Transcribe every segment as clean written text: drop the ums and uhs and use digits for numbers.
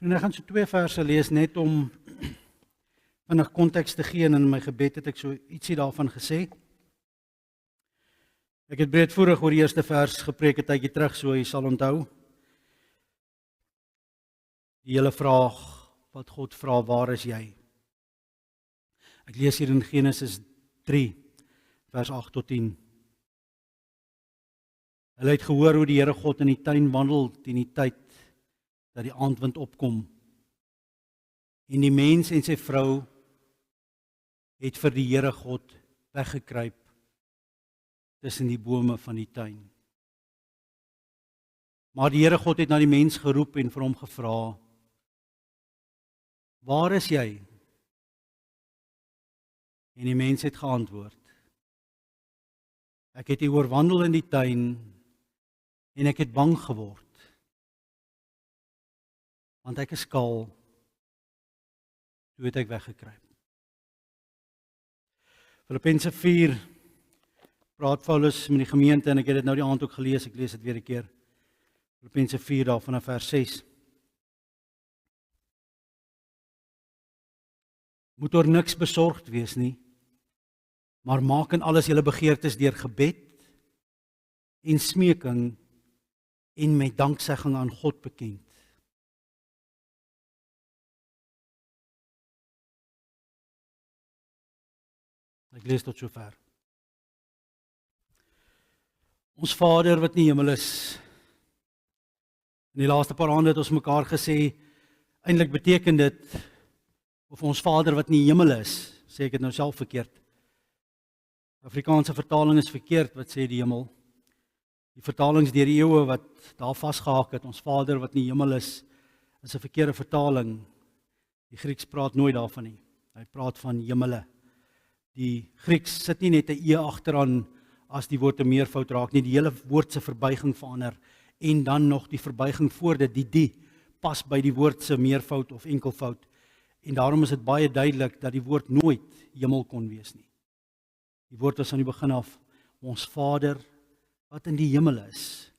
En ek gaan so 2 verse lees net om vinnig konteks te gee, en in my gebed het ek so ietsie daarvan gesê. Ek het breedvoerig oor die eerste vers gepreek 'n tydjie terug, so jy sal onthou. Die hele vraag wat God vra, waar is jy? Ek lees hier in Genesis 3, vers 8 tot 10. Hulle het gehoor hoe die Here God in die tuin wandel teen die tyd dat die aandwind opkom. En die mens en sy vrou het vir die Here God weggekruip tussen die bome van die tuin. Maar die Here God het na die mens geroep en vir hom gevra: "Waar is jy?" En die mens het geantwoord: "Ek het hier oorwandel in die tuin en ek het bang geword, want ek is skaal, toe het ek weggekruip." Filippense 4 praat Paulus met die gemeente, en ek het dit nou die aand ook gelees, ek lees dit weer 'n keer. Filippense 4 daar vanaf vers 6. Moet oor niks besorgd wees nie, maar maak in alles julle begeertes deur gebed en smeking en met danksegging aan God bekend. Ek lees tot sover. Ons Vader wat in die hemel is. In die laaste paar aande het ons mekaar gesê, eintlik beteken dit, of ons Vader wat in die hemel is, sê ek dit nou self verkeerd. Afrikaanse vertaling is verkeerd wat sê die hemel. Die vertalings deur die eeue wat daar vasgehaak het, ons Vader wat in die hemel is 'n verkeerde vertaling. Die Grieks praat nooit daarvan nie. Hy praat van hemele. Die Grieks sit nie net 'n e agteraan as die woord 'n meervoud raak nie, die hele woord se verbuiging verander, en dan nog die verbuiging voor dit, die pas by die woord se meervoud of enkelvoud, en daarom is dit baie duidelik dat die woord nooit hemel kon wees nie. Die woord was aan die begin af, ons Vader wat in die hemel is.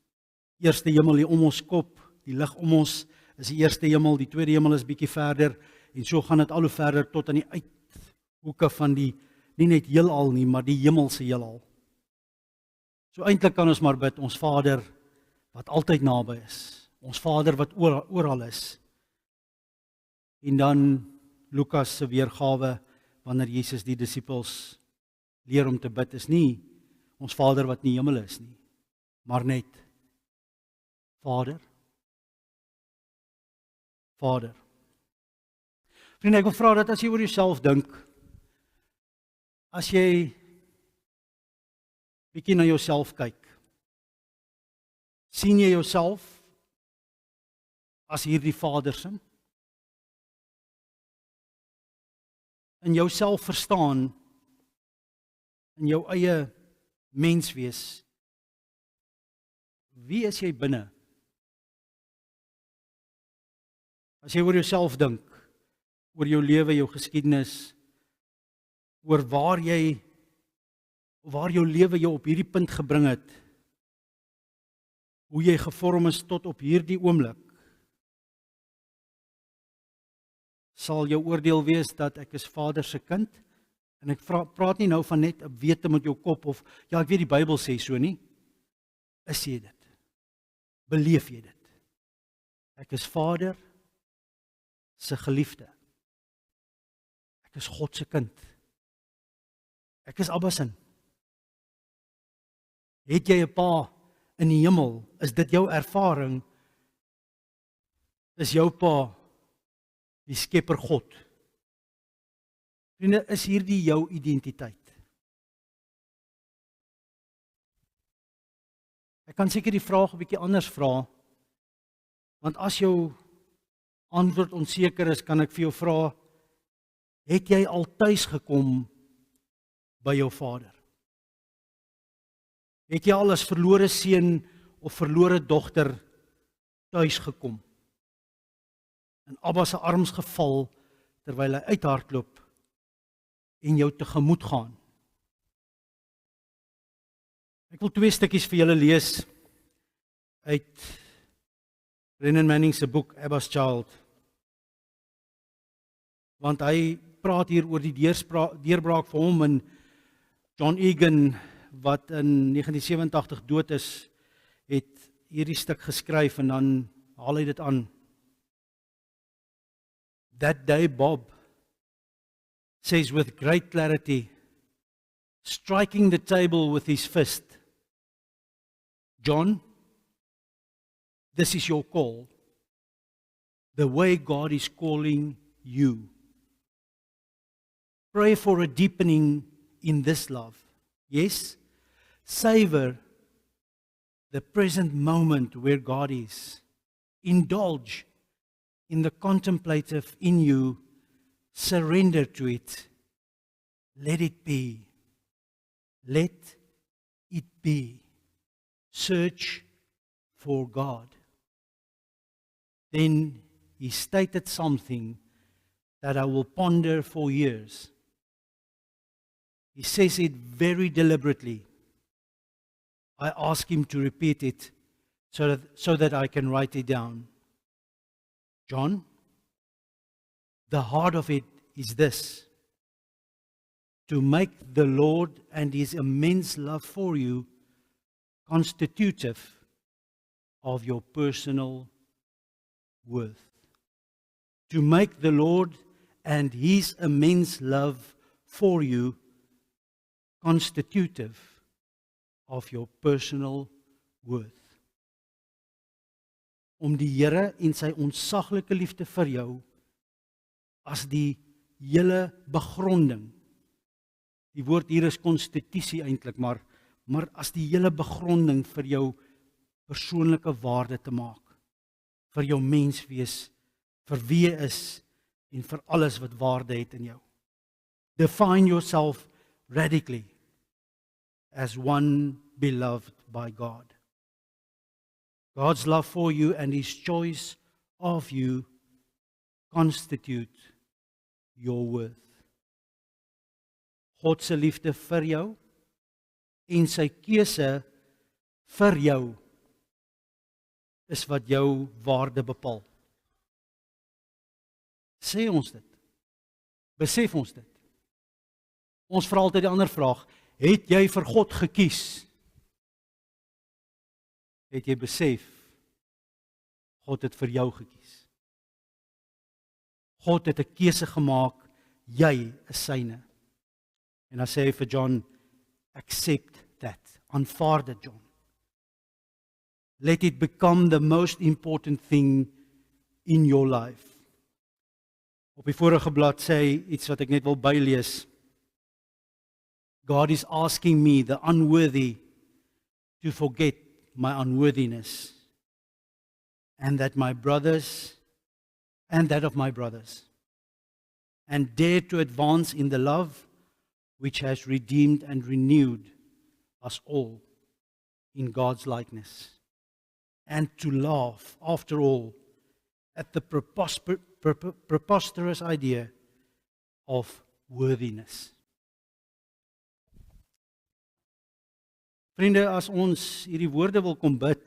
Eerste hemel hier om ons kop, die lig om ons is die eerste hemel, die tweede hemel is bietjie verder, en so gaan dit al hoe verder tot aan die uithoeke van die, nie net heelal nie, maar die hemelse heelal. So eintlik kan ons maar bid, ons Vader wat altyd naby is, ons Vader wat oral is. En dan Lukas se weergawe wanneer Jesus die disippels leer om te bid, is nie ons Vader wat in die hemel is nie, maar net Vader. Vader. Vriende, ek wil vra dat as jy oor jouself dink, as jy bietjie na jouself kyk, sien jy jouself as hierdie Vadersin? In jouself verstaan, in jou eie menswees, wie is jy binne? As jy oor jouself dink, oor jou lewe, jou geskiedenis, oor waar jou lewe jou op hierdie punt gebring het, hoe jy gevorm is tot op hierdie oomblik, sal jou oordeel wees dat ek is Vader se kind, en ek praat nie nou van net 'n wete met jou kop, of ja, ek weet die Bybel sê so nie, is jy dit? Beleef jy dit? Ek is Vader se geliefde. Ek is God se kind. Ek is Abba se. Het jy 'n pa in die hemel? Is dit jou ervaring? Is jou pa die skepper God? Vriende, is hierdie jou identiteit? Ek kan seker die vraag 'n bietjie anders vra, want as jou antwoord onseker is, kan ek vir jou vra, het jy al tuis gekom by jou Vader? Het jy al as verlore seun of verlore dogter tuis gekom? In Abba se arms geval terwyl hy uithardloop en jou tegemoet gaan? Ek wil 2 stukkies vir julle lees uit Brennan Manning se boek Abba's Child. want hy praat hier oor die deurbraak vir hom, en John Egan, wat in 1987 dood is, het hierdie stuk geskryf en dan haal hy dit aan. That day Bob says with great clarity, striking the table with his fist, John, this is your call, the way God is calling you. Pray for a deepening in this love. Yes, savor the present moment where God is. Indulge in the contemplative in you. Surrender to it. Let it be. Let it be. Search for God. Then he stated something that I will ponder for years. He says it very deliberately. I ask him to repeat it so that I can write it down. John, the heart of it is this: to make the Lord and his immense love for you constitutive of your personal worth. To make the Lord and his immense love for you constitutive of your personal worth. Om die Here en sy ontsaglike liefde vir jou as die hele begronding. Die woord hier is konstitusie eintlik, maar as die hele begronding vir jou persoonlike waarde te maak, vir jou menswees, vir wie jy is en vir alles wat waarde het in jou. Define yourself radically as one beloved by God. God's love for you and his choice of you constitute your worth. God se liefde vir jou en sy keuse vir jou is wat jou waarde bepaal. Sê ons dit? Besef ons dit? Ons vra altyd die ander vraag: het jy vir God gekies? Het jy besef God het vir jou gekies? God het 'n keuse gemaak, jy is syne. En dan sê hy vir John, accept that, aanvaar dit, John. Let it become the most important thing in your life. Op die vorige blad sê hy iets wat ek net wil bylees. God is asking me, the unworthy, to forget my unworthiness, and that of my brothers, and dare to advance in the love which has redeemed and renewed us all in God's likeness, and to laugh, after all, at the preposterous idea of worthiness. Vriende, as ons hierdie woorde wil kom bid,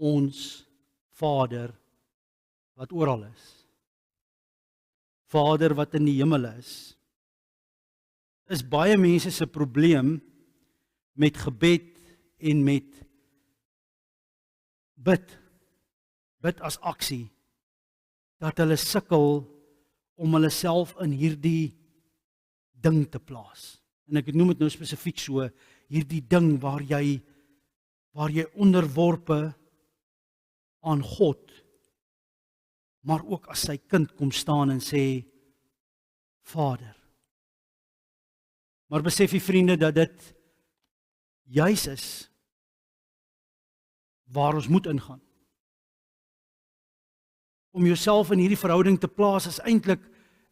ons Vader wat oral is, Vader wat in die hemel is baie mense se probleem met gebed en met bid as aksie, dat hulle sukkel om hulle self in hierdie ding te plaas. En ek noem dit nou spesifiek so, hierdie ding waar jy onderworpe aan God, maar ook as sy kind kom staan en sê, Vader. Maar besef die vriende dat dit juis is waar ons moet ingaan. Om jouself in hierdie verhouding te plaas is eintlik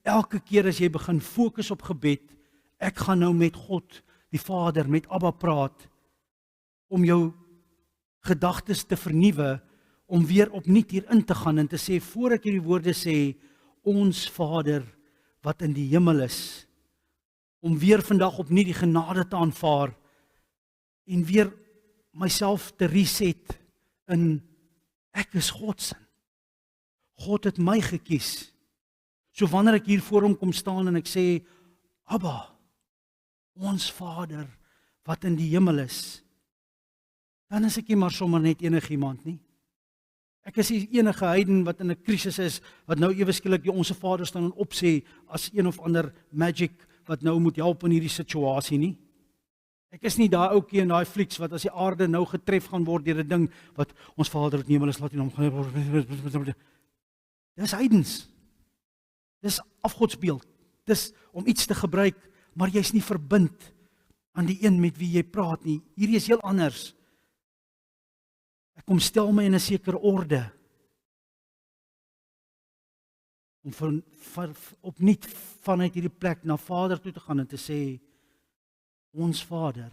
elke keer as jy begin fokus op gebed, ek gaan nou met God, die Vader, met Abba praat, om jou gedagtes te vernuwe, om weer opnuut hier in te gaan en te sê, voor ek hierdie woorde sê, ons Vader wat in die hemel is, om weer vandag opnuut die genade te aanvaar, en weer myself te reset in, ek is God se. God het my gekies. So wanneer ek hier voor hom kom staan en ek sê, Abba, ons Vader wat in die hemel is, dan is ek nie maar sommer net enigiemand nie. Ek is nie enige heiden wat in 'n krisis is, wat nou ewe skielik die Onse Vader staan en opsê as een of ander magic wat nou moet help in hierdie situasie nie. Ek is nie daai ouetjie in daai flieks wat as die aarde nou getref gaan word deur 'n ding wat ons Vader wat in die hemel is, laat hom gaan. Dis heidens. Dis afgodsbeeld. Dis om iets te gebruik, maar jy's nie verbind aan die een met wie jy praat nie. Hierdie is heel anders. Ek kom stel my in 'n sekere orde. Om opnuut vanuit hierdie plek na Vader toe te gaan en te sê, ons Vader,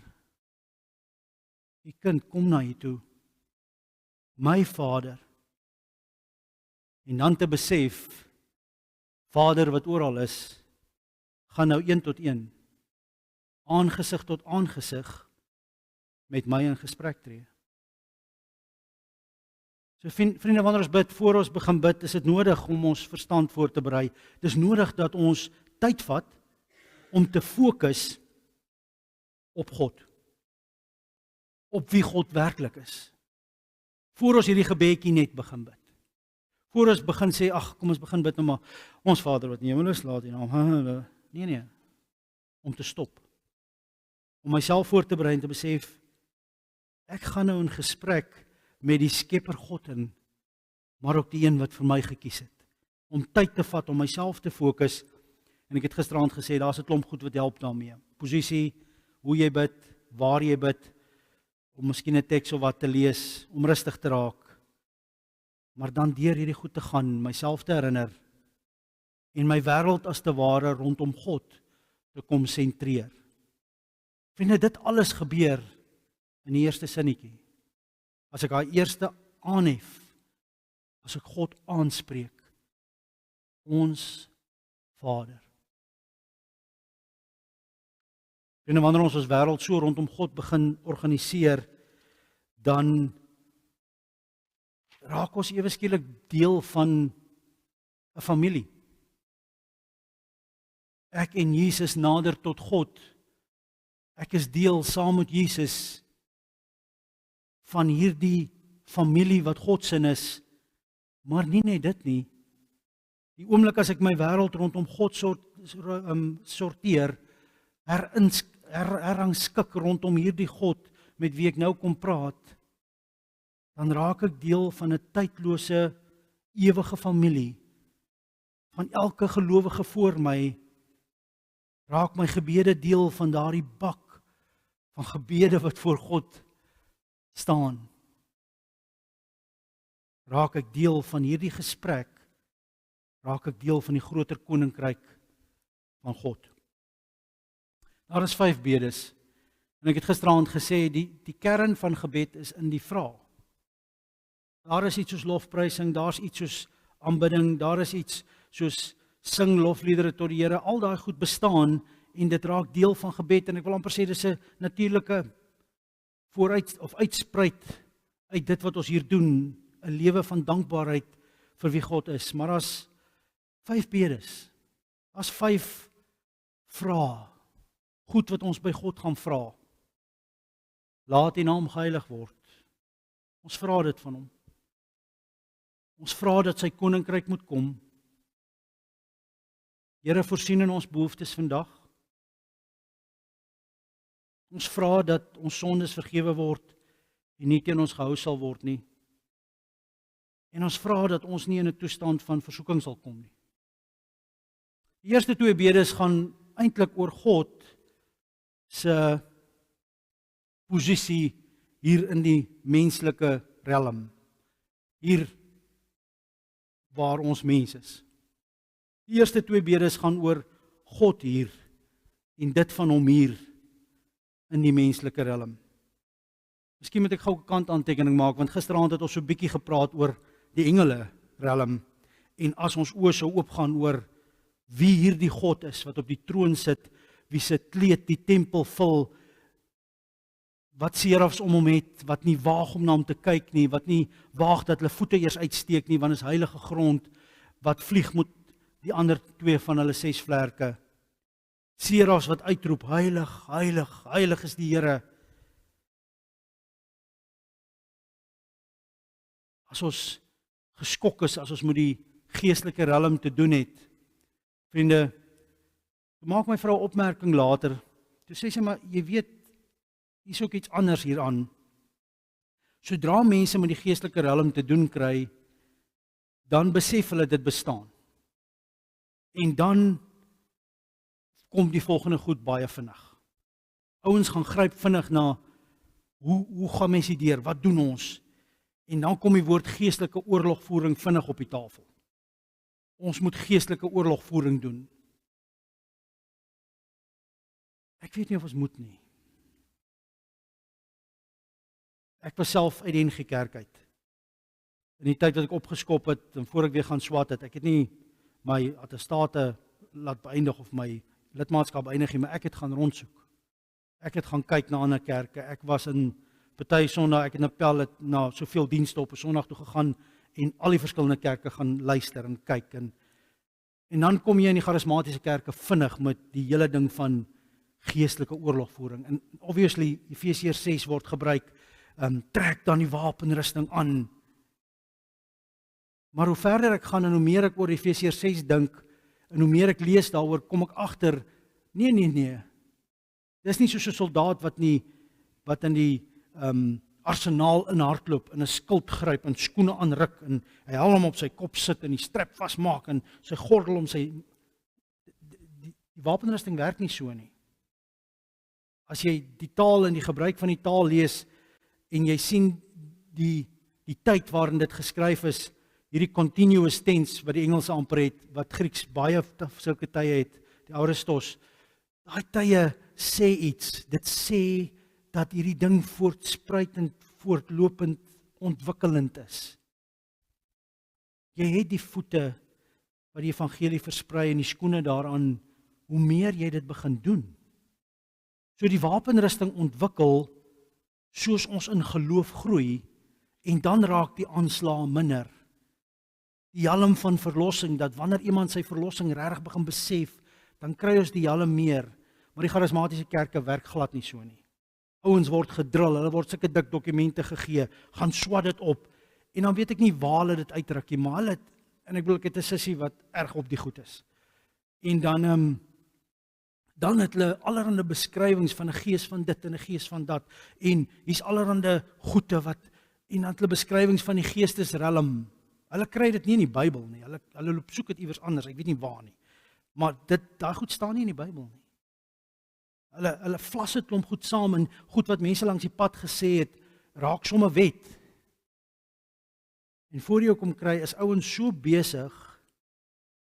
die kind kom na hier toe, my Vader, en dan te besef, Vader wat oral is, gaan nou 1 tot 1, aangesig tot aangesig, met my in gesprek tree. So vriende, wanneer ons bid, voor ons begin bid, is dit nodig om ons verstand voor te berei. Dis nodig dat ons tyd vat om te fokus op God. Op wie God werklik is. Voor ons hierdie gebedjie net begin bid. Voor ons begin sê, ag, kom ons begin bid nou maar, ons Vader wat in die hemel is, laat U naam. Nee. Om te stop. Om myself voor te berei en te besef, ek gaan nou in gesprek met die Skepper God in, maar ook die een wat vir my gekies het. Om tyd te vat, om myself te fokus, en ek het gisteraand gesê, daar's 'n klomp goed wat help daarmee. Posisie, hoe jy bid, waar jy bid, om miskien 'n teks of wat te lees, om rustig te raak, maar dan deur hierdie goed te gaan, myself te herinner, en my wêreld as te ware rondom God te kom sentreer. Vriende, dit alles gebeur in die eerste sinnetjie. As ek daai eerste aanhef, as ek God aanspreek, ons Vader. En wanneer ons wêreld so rondom God begin organiseer, dan raak ons ewe skielik deel van 'n familie. Ek en Jesus nader tot God. Ek is deel saam met Jesus van hierdie familie wat God se is, maar nie net dit nie. Die oomblik as ek my wêreld rondom God sorteer, herrangskik rondom hierdie God met wie ek nou kom praat, dan raak ek deel van 'n tydlose, ewige familie. Van elke gelowige voor my, raak my gebede deel van daardie bak van gebede wat voor God staan. Raak ek deel van hierdie gesprek, raak ek deel van die groter koninkryk van God. Daar is 5 bedes, en ek het gisteraand gesê, die kern van gebed is in die vraag. Daar is iets soos lofprysing, daar is iets soos aanbidding, daar is iets soos sing lofliedere tot die Here, al daai goed bestaan, en dit raak deel van gebed, en ek wil amper sê, dis 'n natuurlike uitspruit uit dit wat ons hier doen, 'n lewe van dankbaarheid vir wie God is, maar as 5 bedes, as 5 vrae, goed wat ons by God gaan vra. Laat U naam geheilig word. Ons vra dit van hom. Ons vra dat sy koninkryk moet kom. Here, voorsien in ons behoeftes vandag. Ons vra dat ons sondes vergewe word en nie teen ons gehou sal word nie. En ons vra dat ons nie in 'n toestand van versoeking sal kom nie. Die eerste 2 bedes gaan eintlik oor God se posisie hier in die menslike realm. Hier waar ons mens is. Die eerste 2 bedes gaan oor God hier en dit van hom hier in die menslike realm. Miskien moet ek gou 'n kantaantekening maak, want gisteraand het ons so 'n bietjie gepraat oor die engele realm, en as ons oë sou oopgaan oor wie hierdie God is wat op die troon sit, wie se kleed die tempel vul, wat serafs om hom het, wat nie waag om na hom te kyk nie, wat nie waag dat hulle voete eers uitsteek nie, want is heilige grond, wat vlieg met die ander 2 van hulle 6 vlerke. Serafs wat uitroep, heilig, heilig, heilig is die Here. As ons geskok is, as ons met die geestelike riem te doen het, vriende, maak my vrou opmerking later, toe sê sy, maar jy weet, hier is ook iets anders hieraan. Sodra mense met die geestelike riem te doen kry, dan besef hulle dit bestaan. En dan kom die volgende goed baie vinnig. Ouens gaan gryp vinnig na, hoe gaan mense deur, wat doen ons? En dan kom die woord geestelike oorlogvoering vinnig op die tafel. Ons moet geestelike oorlogvoering doen. Ek weet nie of ons moet nie. Ek was self uit die NG Kerk uit. In die tyd wat ek opgeskop het, en voor ek weer gaan swat het, ek het nie my attestate laat beëindig of my lidmaatskap beëindig nie, maar ek het gaan rondsoek. Ek het gaan kyk na ander kerke. Ek was in party Sondag, ek het 'n appel na soveel dienste op 'n Sondag toe gegaan en al die verskillende kerke gaan luister en kyk. En dan kom jy in die charismatiese kerke vinnig met die hele ding van geestelike oorlogvoering. En obviously, Efesiërs 6 word gebruik, trek dan die wapenrusting aan. Maar hoe verder ek gaan en hoe meer ek oor Efesiërs 6 dink, en hoe meer ek lees daaroor, kom ek agter, nee. Dis nie soos 'n soldaat wat in die arsenaal inhardloop, en 'n skild gryp, en skoene aanruk, en hy helm op sy kop sit, en die strap vasmaak, en sy gordel om sy... Die wapenrusting werk nie so nie. As jy die taal en die gebruik van die taal lees, en jy sien die tyd waarin dit geskryf is, hierdie continuous tense wat die Engelse amper het, wat Grieks baie sulke tye het, die Aristos, daai tye sê iets, dit sê dat hierdie ding voortspruitend, voortlopend, ontwikkelend is. Jy het die voete wat die evangelie versprei en die skoene daaraan, hoe meer jy dit begin doen. So die wapenrusting ontwikkel, soos ons in geloof groei, en dan raak die aanslae minder. Die helm van verlossing, dat wanneer iemand sy verlossing regtig begin besef, dan kry ons die helm meer. Maar die charismatiese kerke werk glad nie so nie. Ouens word gedrill, hulle word sulke dik dokumente gegee, gaan swat dit op, en dan weet ek nie waar hulle dit uitdruk nie, maar hulle het, en ek bedoel, ek het 'n sussie wat erg op die goed is. En dan het hulle allerhande beskrywings van 'n gees van dit en 'n gees van dat, en hier's allerhande goede wat, en dan het hulle beskrywings van die geestesrelm. Hulle kry dit nie in die Bybel nie, hulle loop soek dit iewers anders, ek weet nie waar nie. Maar daai goed staan nie in die Bybel nie. Hulle vlas het klomp goed saam, en goed wat mense langs die pad gesê het, raak somme wet. En voor jy kom kry, is ouens so besig,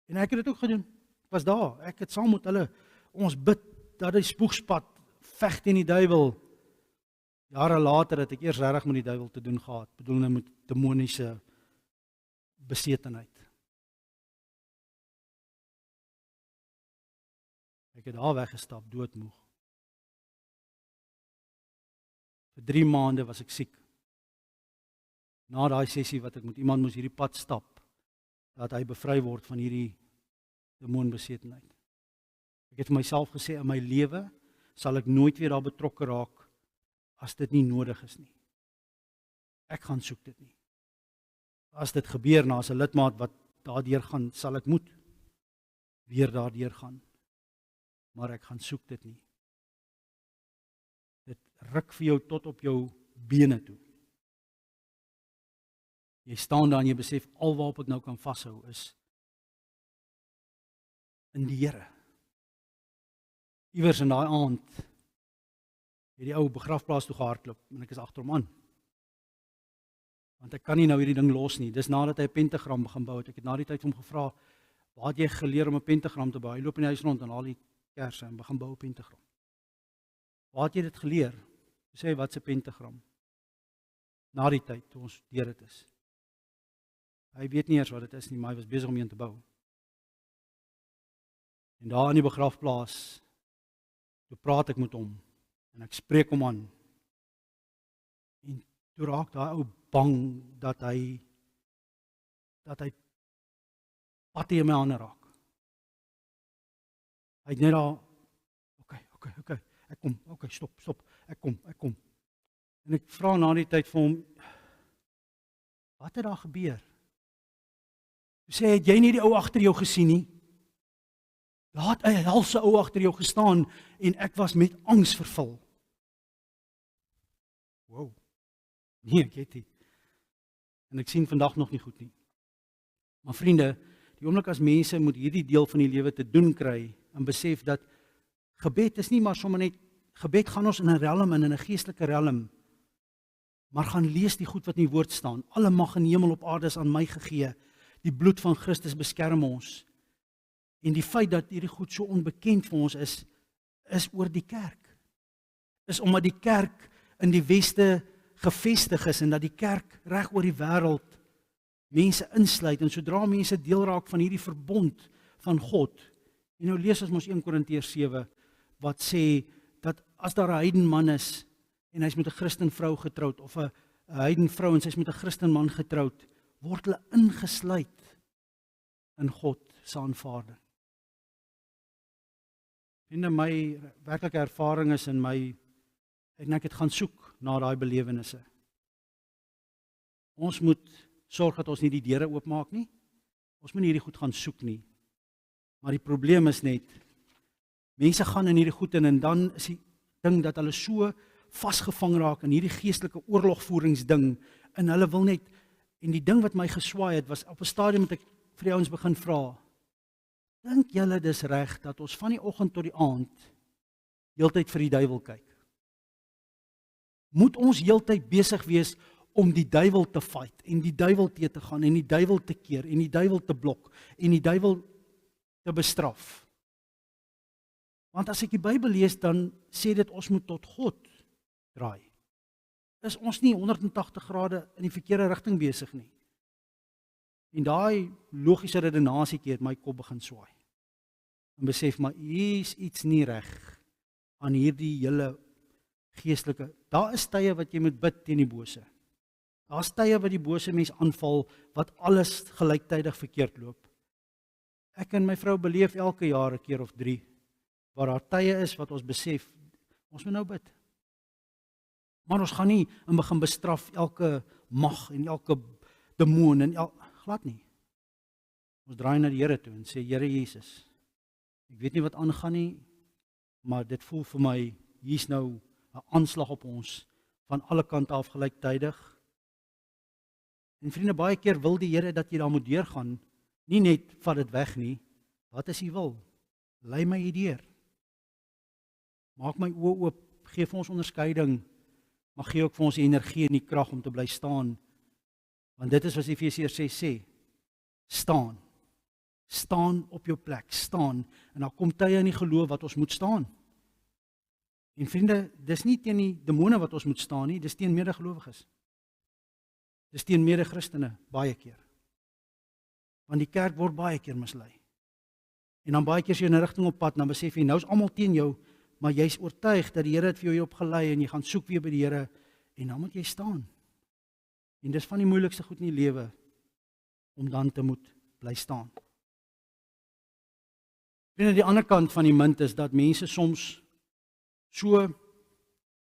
en ek het dit ook gedoen, ek was daar, ek het saam met hulle, ons bid, dat die spoegspad, veg teen die duiwel. Jare later het ek eers regtig met die duiwel te doen gehad, bedoel nou met demoniese besetenheid. Ek het daar weggestap, doodmoeg. Vir 3 maande was ek siek. Na daai sessie wat ek met iemand moes hierdie pad stap, dat hy bevry word van hierdie demoonbesetenheid. Ek het vir myself gesê, in my lewe sal ek nooit weer daar betrokke raak as dit nie nodig is nie. Ek gaan soek dit nie. As dit gebeur na as 'n lidmaat wat daardeur gaan, sal ek moet weer daardeur gaan. Maar ek gaan soek dit nie. Dit ruk vir jou tot op jou bene toe. Jy staan daar en jy besef, al waarop ek nou kan vashou is in die Here. Iewers in daai aand het die ou begrafplaas toe gehardloop, en ek is agter hom aan. Want ek kan nie nou hierdie ding los nie. Dis nadat hy 'n pentagram begin bou het. Ek het na die tyd vir hom gevra, waar het jy geleer om 'n pentagram te bou? Hy loop in die huis rond en haal die kersse en begin bou 'n pentagram. Waar het jy dit geleer? Sê hy, wat 'n pentagram? Na die tyd, toe ons deur dit is. Hy weet nie eers wat dit is nie, maar hy was besig om een te bou. En daar in die begrafplaas, toe praat ek met hom, en ek spreek hom aan. En toe raak daai ou bang dat hy patty in my hande raak. Hy het net daar, okay, ek kom, okay, stop, ek kom. En ek vra na die tyd vir hom, wat het daar gebeur? Hy sê, het jy nie die ou agter jou gesien nie? Daar het 'n helse ou agter jou gestaan, en ek was met angs vervul. Wow, nee, ek het nie. En ek sien vandag nog nie goed nie. Maar vriende, die oomblik as mense moet hierdie deel van die lewe te doen kry, en besef dat gebed is nie maar sommer net, gebed gaan ons in 'n realm, in 'n geestelike realm, maar gaan lees die goed wat in die woord staan. Alle mag in hemel op aarde is aan my gegee. Die bloed van Christus beskerm ons. En die feit dat hierdie goed so onbekend vir ons is oor die kerk. Is omdat die kerk in die weste gevestig is, en dat die kerk reg oor die wêreld mense insluit, en sodra mense deel raak van hierdie verbond van God, en nou lees ons mos 1 Korintiërs 7, wat sê, dat as daar 'n heidenman is, en hy's met 'n Christen vrou getroud, of 'n heidenvrou en sy's met 'n Christen man getroud, word hulle ingesluit in God se aanvaarding. En my werklike ervaring is in my, en ek het gaan soek na daai belewennisse. Ons moet sorg dat ons nie die deure oopmaak nie. Ons moet nie hierdie goed gaan soek nie. Maar die probleem is net, mense gaan in hierdie goed in, en dan is die ding dat hulle so vasgevang raak in hierdie geestelike oorlogvoeringsding, en hulle wil net, en die ding wat my geswaai het, was op 'n stadium het ek vir die ouens begin vra, dink julle dis reg dat ons van die oggend tot die aand heeltyd vir die duiwel kyk? Moet ons heeltyd besig wees om die duiwel te fight, en die duiwel te gaan, en die duiwel te keer, en die duiwel te blok, en die duiwel te bestraf? Want as ek die Bybel lees, dan sê dit ons moet tot God draai. Is ons nie 180 grade in die verkeerde rigting besig nie? En daai logiese redenasietjie het my kop begin swaai. En besef, maar hier is iets nie reg aan hierdie hele geestelike. Daar is tye wat jy moet bid teen die bose. Daar is tye wat die bose mens aanval, wat alles gelyktydig verkeerd loop. Ek en my vrou beleef elke jaar 'n keer of 3, waar daar tye is wat ons besef, ons moet nou bid. Maar ons gaan nie in begin bestraf elke mag en elke demoon en glad nie. Ons draai na die Here toe en sê, Here Jesus, ek weet nie wat aangaan nie, maar dit voel vir my, hier's nou 'n aanslag op ons, van alle kante af gelyktydig. En vriende, baie keer wil die Here dat jy daar moet deurgaan, nie net vat dit weg nie, wat is U wil? Lei my hier deur. Maak my oë oop, gee vir ons onderskeiding, maar gee ook vir ons die energie en die krag om te bly staan. Want dit is wat Efesiërs 6 sê, staan. Staan op jou plek, staan. En daar kom tye in die geloof wat ons moet staan. En vriende, dis nie teen die demone wat ons moet staan nie, dis teen medegelowiges. Dis teen mede-Christene, baie keer. Want die kerk word baie keer mislei. En dan baie keer as jy in 'n rigting op pad, dan besef jy, nou is almal teen jou, maar jy's oortuig dat die Here het vir jou hier opgelei, en jy gaan soek weer by die Here, en dan moet jy staan. En dis van die moeilikste goed in die lewe, om dan te moet bly staan. En die ander kant van die munt is, dat mense soms so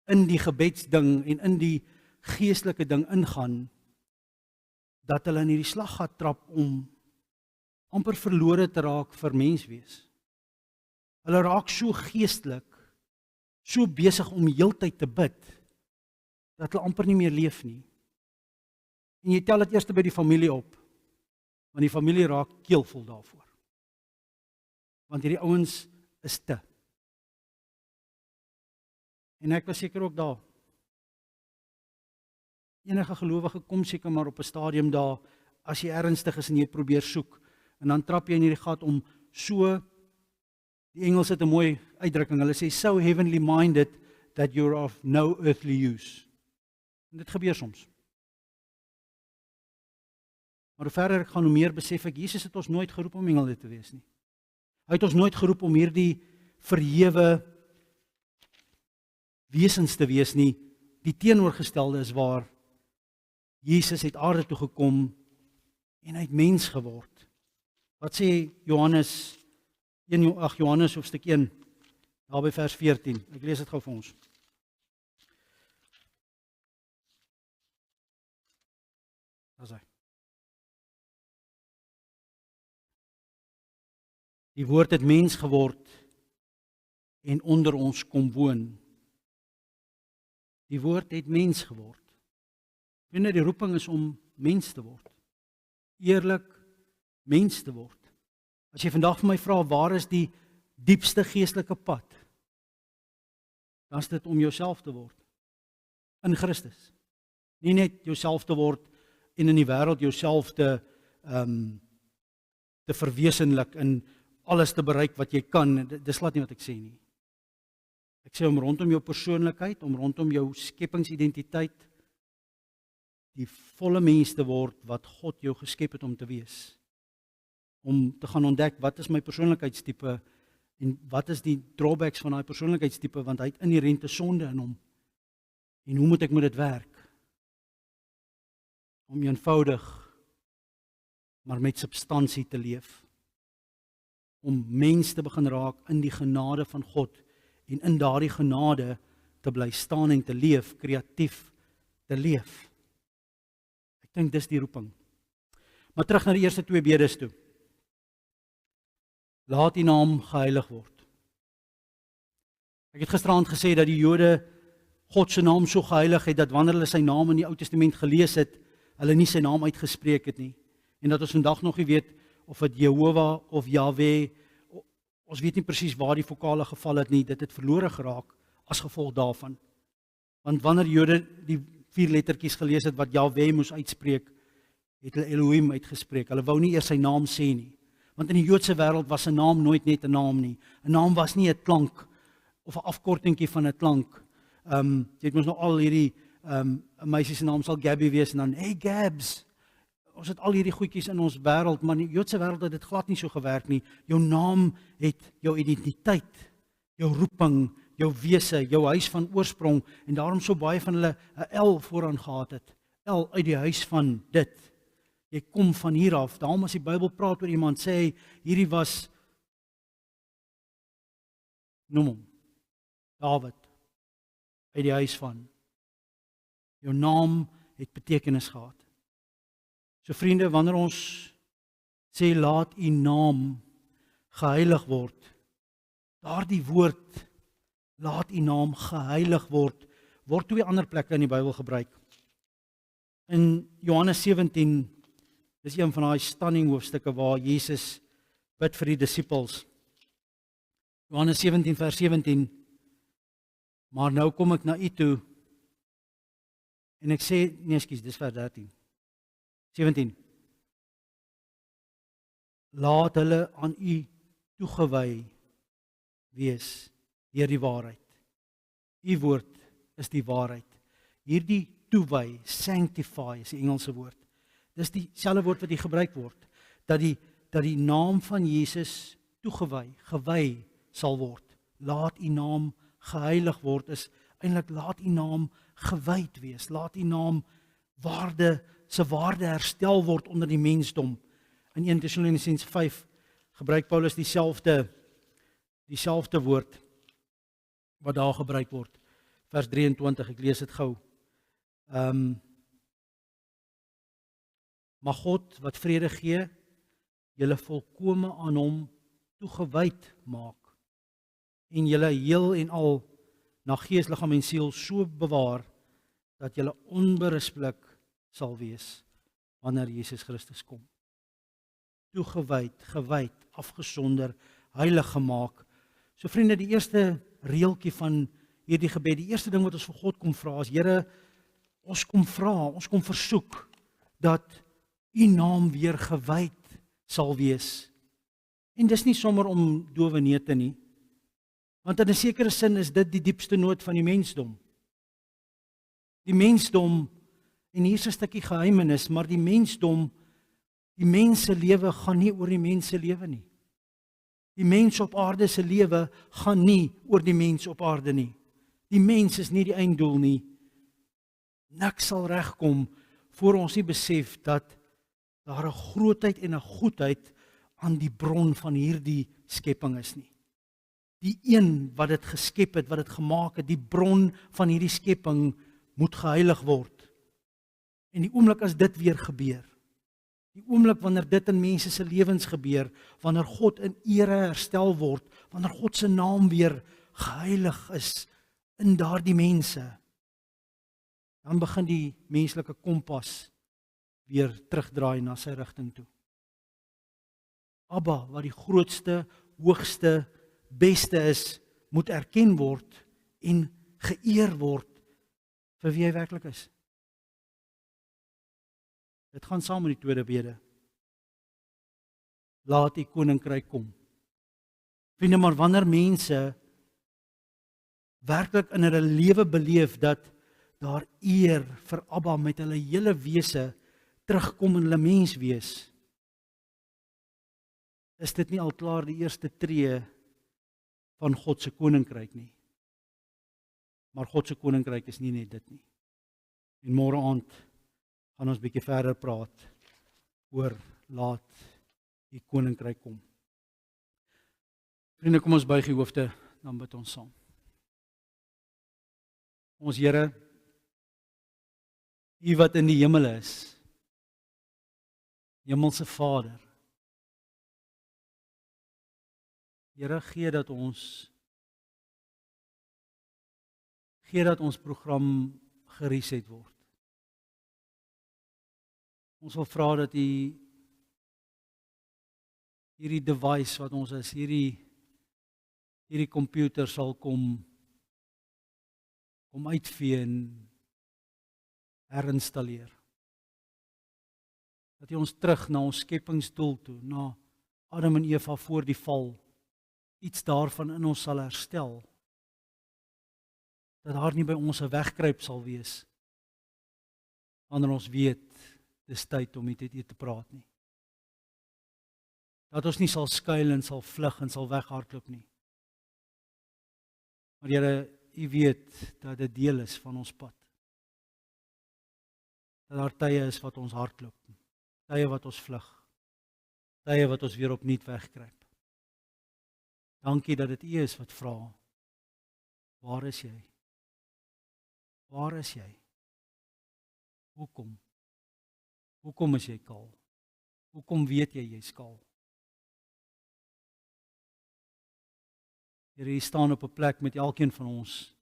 in die gebedsding, en in die geestelike ding ingaan, dat hulle in hierdie slaggat trap om amper verlore te raak vir menswees. Hulle raak so geestelik, so besig om heeltyd te bid, dat hulle amper nie meer leef nie. En jy tel dit eers by die familie op, want die familie raak keelvol daarvoor. Want hierdie ouens is te. En ek was seker ook daar. Enige gelowige kom seker maar op 'n stadium daar, as jy ernstig is en jy probeer soek, en dan trap jy in hierdie gat om so, die Engels het 'n mooi uitdrukking, hulle sê, so heavenly minded, that you're of no earthly use. En dit gebeur soms. Maar hoe verder ek gaan, hoe meer besef ek, Jesus het ons nooit geroep om engele te wees nie. Hy het ons nooit geroep om hierdie verhewe wesens te wees nie. Die teenoorgestelde is waar Jesus het aarde toe gekom en hy het mens geword. Wat sê Johannes Johannes hoofstuk 1, daar by vers 14. Ek lees dit gou vir ons. Daar is hy. Die woord het mens geword en onder ons kom woon. Die woord het mens geword. Wanneer die roeping is om mens te word. Eerlik mens te word. As jy vandag vir my vra, waar is die diepste geestelike pad? Dan is dit om jouself te word. In Christus. Nie net jouself te word en in die wêreld jouself te verwesenlik en alles te bereik wat jy kan. Dis glad nie wat ek sê nie. Ek sê om rondom jou persoonlikheid, om rondom jou skepingsidentiteit die volle mens te word wat God jou geskep het om te wees. Om te gaan ontdek wat is my persoonlikheidstipe en wat is die drawbacks van daai persoonlikheidstipe, want hy het inherente sonde in hom. En hoe moet ek met dit werk? Om eenvoudig, maar met substansie te leef. Om mens te begin raak in die genade van God en in daardie genade te bly staan en te leef, kreatief te leef. Ek dink dis die roeping. Maar terug na die eerste 2 bedes toe. Laat die naam geheilig word. Ek het gisteraand gesê dat die Jode God se naam so geheilig het, dat wanneer hulle sy naam in die Ou Testament gelees het, hulle nie sy naam uitgespreek het nie. En dat ons vandag nog nie weet of dit Jehovah of Yahweh, ons weet nie presies waar die vokale geval het nie, dit het verlore geraak as gevolg daarvan. Want wanneer Jode die 4 lettertjies gelees het wat Yahweh moes uitspreek, het hulle Elohim uitgespreek. Hulle wou nie eers sy naam sê nie. Want in die Joodse wêreld was 'n naam nooit net 'n naam nie. 'n Naam was nie 'n klank of 'n afkortingkie van 'n klank. Jy het mos nou al hierdie 'n meisie se naam sal Gabby wees en dan hey Gabs. Ons het al hierdie goedjies in ons wêreld, maar in die Joodse wêreld het dit glad nie so gewerk nie. Jou naam het jou identiteit, jou roeping, jou wese, jou huis van oorsprong en daarom so baie van hulle 'n L vooraan gehad het. L uit die huis van dit. Jy kom van hier af. Daarom as die Bybel praat oor iemand, sê hy, hierdie was noem hom Dawid uit die huis van. Jou naam het betekenis gehad. So vriende, wanneer ons sê laat u naam geheilig word, daardie woord laat u naam geheilig word 2 ander plekke in die Bybel gebruik. In Johannes 17 dis een van daai stunning hoofstukke waar Jesus bid vir die disippels. Johannes 17 vers 17. Maar nou kom ek na u toe en ek sê, nee ekskuus, dis vers 13. 17. Laat hulle aan u toegewy wees deur die waarheid. U woord is die waarheid. Hierdie toewy, sanctify is die Engelse woord. Dis dieselfde woord wat hier gebruik word, dat die naam van Jesus toegewy, gewy sal word. Laat u naam geheilig word is eintlik laat u naam gewyd wees. Laat u naam se waarde herstel word onder die mensdom. In 1 Tessalonisense 5 gebruik Paulus dieselfde woord wat daar gebruik word. Vers 23, ek lees dit gou. Maar God wat vrede gee, julle volkome aan hom toegewyd maak en julle heel en al na gees, liggaam en siel so bewaar dat julle onberispelik sal wees wanneer Jesus Christus kom. Toegewyd, gewyd, afgesonder, heilig gemaak. So vriende, die eerste reeltjie van hierdie gebed, die eerste ding wat ons vir God kom vra is, Here, ons kom vra, ons kom versoek dat u naam weer gewyd sal wees. En dis nie sommer om dowe neute nie, want in 'n sekere sin is dit die diepste nood van die mensdom. Die mensdom, en hier is 'n stukkie geheimenis, maar die mensdom, die mens se lewe gaan nie oor die mens se lewe nie. Die mens op aarde se lewe gaan nie oor die mens op aarde nie. Die mens is nie die einddoel nie. Niks sal regkom voor ons nie besef dat daar 'n grootheid en 'n goedheid aan die bron van hierdie skepping is nie. Die een wat dit geskep het, wat dit gemaak het, die bron van hierdie skepping moet geheilig word. En die oomblik as dit weer gebeur, die oomblik wanneer dit in mense se lewens gebeur, wanneer God in ere herstel word, wanneer God se naam weer geheilig is in daardie mense, dan begin die menslike kompas weer terugdraai na sy rigting toe. Abba, wat die grootste, hoogste, beste is, moet erken word en geëer word vir wie hy werklik is. Dit gaan saam met die tweede bede. Laat die koninkryk kom. Vriende, maar wanneer mense werklik in hulle lewe beleef dat daar eer vir Abba met hulle hele wese terugkom in hulle menswees, is dit nie al klaar die eerste tree van God se koninkryk nie. Maar God se koninkryk is nie net dit nie. En môre aand gaan ons bietjie verder praat oor laat die koninkryk kom. Vriende, kom ons buig die hoofde, dan bid ons saam. Ons Here, U wat in die hemel is, Hemelse Vader, Here, gee dat ons program gereset word. Ons wil vra dat U hierdie device wat ons is, hierdie komputer sal kom uitvee en herinstalleer. Dat U ons terug na ons skepingsdoel toe, na Adam en Eva voor die val, iets daarvan in ons sal herstel. Dat daar nie by ons 'n wegkruip sal wees, wanneer ons weet, dis tyd om met U te praat nie. Dat ons nie sal skuil en sal vlug en sal weghardloop nie. Maar Here, U weet dat dit deel is van ons pad. Dat daar tye is wat ons hardloop, tye wat ons vlug, tye wat ons weer opnuut wegkruip. Dankie dat dit U is wat vra, waar is jy? Waar is jy? Hoekom? Hoekom is jy kaal? Hoekom weet jy jy's kaal? Here, U staan op 'n plek met elkeen van ons.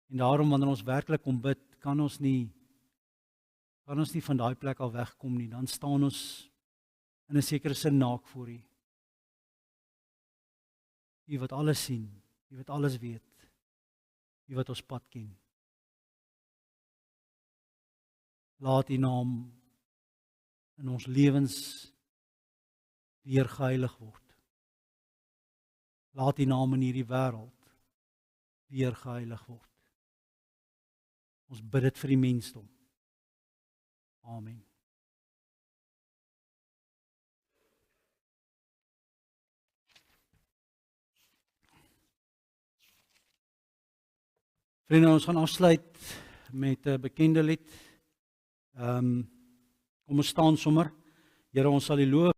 En daarom wanneer ons werklik kom bid, kan ons nie van daai plek al wegkom nie. Dan staan ons in 'n sekere sin naak voor U. U wat alles sien, U wat alles weet, U wat ons pad ken. Laat U naam in ons lewens weer geheilig word. Laat U naam in hierdie wêreld weer geheilig word. Ons bid dit vir die mensdom. Amen. Vriende, ons gaan afsluit met 'n bekende lied. Kom ons staan sommer. Here, ons sal U loof.